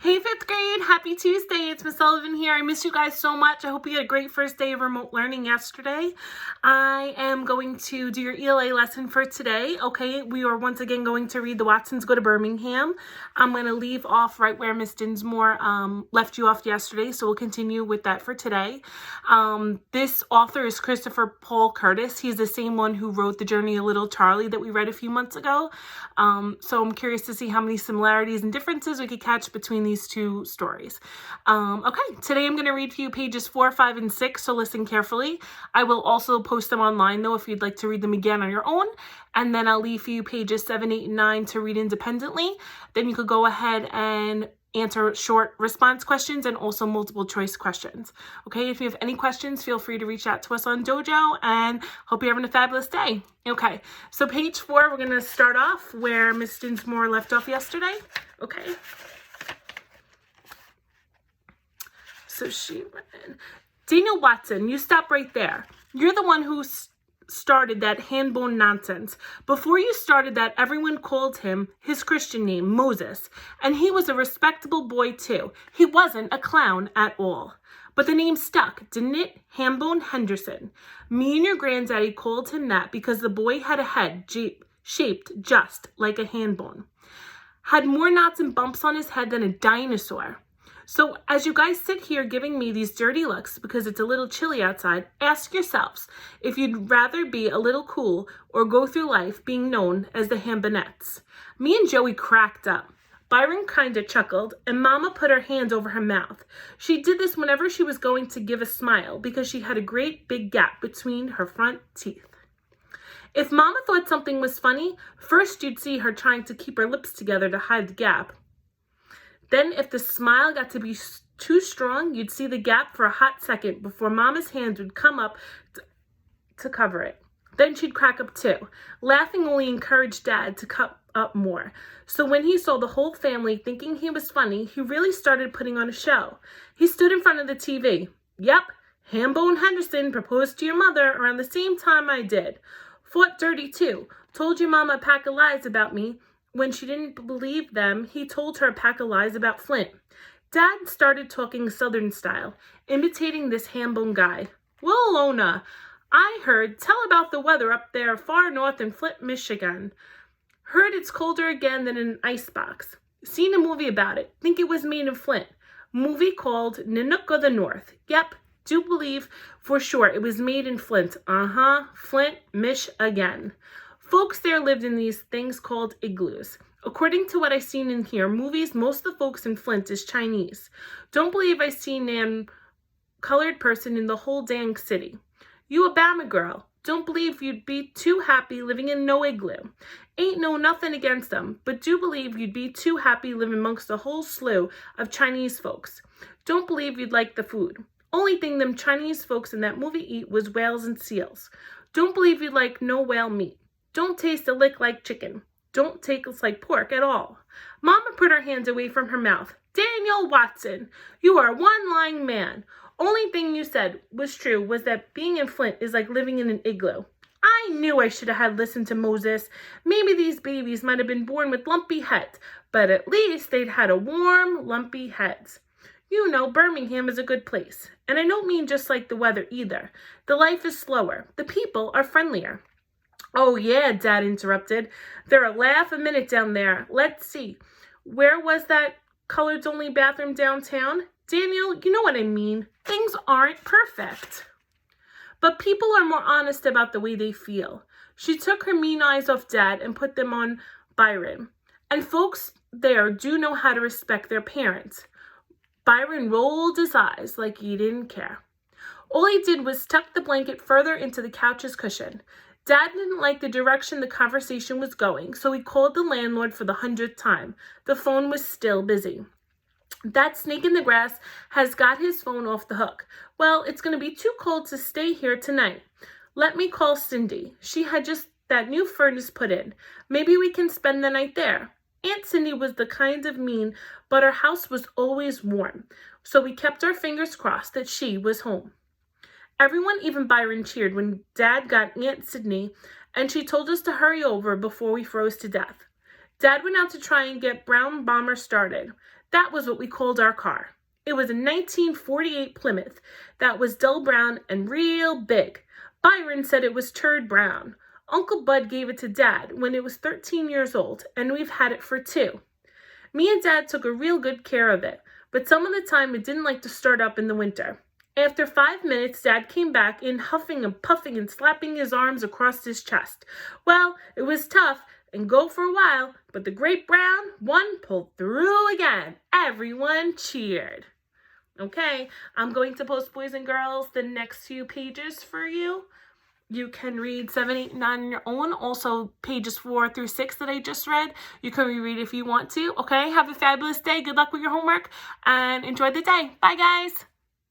Hey, fifth grade, happy Tuesday. It's Miss Sullivan here. I miss you guys so much. I hope you had a great first day of remote learning yesterday. I am going to do your ELA lesson for today. Okay, we are once again going to read The Watsons Go to Birmingham. I'm going to leave off right where Miss Dinsmore left you off yesterday, so we'll continue with that for today. This author is Christopher Paul Curtis. He's the same one who wrote The Journey of Little Charlie that we read a few months ago. So I'm curious to see how many similarities and differences we could catch between these two stories. Okay, today I'm going to read for you pages 4, 5, and 6, so listen carefully. I will also post them online, though, if you'd like to read them again on your own. And then I'll leave for you pages 7, 8, and 9 to read independently. Then you could go ahead and answer short response questions and also multiple choice questions. Okay, if you have any questions, feel free to reach out to us on Dojo, and hope you're having a fabulous day. Okay, so page 4, we're going to start off where Miss Dinsmore left off yesterday. Okay. So she read, Daniel Watson, you stop right there. You're the one who started that handbone nonsense. Before you started that, everyone called him his Christian name, Moses. And he was a respectable boy, too. He wasn't a clown at all. But the name stuck, didn't it? Hambone Henderson. Me and your granddaddy called him that because the boy had a head shaped just like a handbone. Had more knots and bumps on his head than a dinosaur. So as you guys sit here giving me these dirty looks because it's a little chilly outside, ask yourselves if you'd rather be a little cool or go through life being known as the Hambonettes. Me and Joey cracked up. Byron kinda chuckled, and Mama put her hand over her mouth. She did this whenever she was going to give a smile because she had a great big gap between her front teeth. If Mama thought something was funny, first you'd see her trying to keep her lips together to hide the gap. Then if the smile got to be too strong, you'd see the gap for a hot second before Mama's hands would come up to cover it. Then she'd crack up too. Laughing only encouraged Dad to cut up more. So when he saw the whole family thinking he was funny, he really started putting on a show. He stood in front of the TV. Yep, Hambone Henderson proposed to your mother around the same time I did. Fought dirty too. Told your mama a pack of lies about me. When she didn't believe them, he told her a pack of lies about Flint. Dad started talking Southern style, imitating this Hambone guy. Well, Lona, I heard tell about the weather up there far north in Flint, Michigan. Heard it's colder again than in an icebox. Seen a movie about it. Think it was made in Flint. Movie called Nanook of the North. Yep, do believe for sure it was made in Flint. Flint, Mich again. Folks there lived in these things called igloos. According to what I seen in here, movies, most of the folks in Flint is Chinese. Don't believe I seen an colored person in the whole dang city. You a Bama girl. Don't believe you'd be too happy living in no igloo. Ain't know nothing against them, but do believe you'd be too happy living amongst a whole slew of Chinese folks. Don't believe you'd like the food. Only thing them Chinese folks in that movie eat was whales and seals. Don't believe you'd like no whale meat. Don't taste a lick like chicken. Don't taste like pork at all. Mama put her hands away from her mouth. Daniel Watson, you are one lying man. Only thing you said was true was that being in Flint is like living in an igloo. I knew I should have had listened to Moses. Maybe these babies might have been born with lumpy heads, but at least they'd had a warm, lumpy heads. You know, Birmingham is a good place. And I don't mean just like the weather either. The life is slower. The people are friendlier. Oh, yeah, Dad interrupted. They're a laugh a minute down there. Let's see. Where was that colored-only bathroom downtown? Daniel, you know what I mean. Things aren't perfect. But people are more honest about the way they feel. She took her mean eyes off Dad and put them on Byron. And folks there do know how to respect their parents. Byron rolled his eyes like he didn't care. All he did was tuck the blanket further into the couch's cushion. Dad didn't like the direction the conversation was going, so he called the landlord for the 100th time. The phone was still busy. That snake in the grass has got his phone off the hook. Well, it's going to be too cold to stay here tonight. Let me call Cindy. She had just that new furnace put in. Maybe we can spend the night there. Aunt Cindy was the kind of mean, but her house was always warm, so we kept our fingers crossed that she was home. Everyone, even Byron, cheered when Dad got Aunt Sydney, and she told us to hurry over before we froze to death. Dad went out to try and get Brown Bomber started. That was what we called our car. It was a 1948 Plymouth that was dull brown and real big. Byron said it was turd brown. Uncle Bud gave it to Dad when it was 13 years old, and we've had it for 2. Me and Dad took a real good care of it, but some of the time it didn't like to start up in the winter. After 5 minutes, Dad came back in huffing and puffing and slapping his arms across his chest. Well, it was tough and go for a while, but the great brown one pulled through again. Everyone cheered. Okay, I'm going to post, boys and girls, the next few pages for you. You can read 7, 8, 9 on your own. Also, pages 4 through 6 that I just read. You can reread if you want to. Okay, have a fabulous day. Good luck with your homework and enjoy the day. Bye, guys.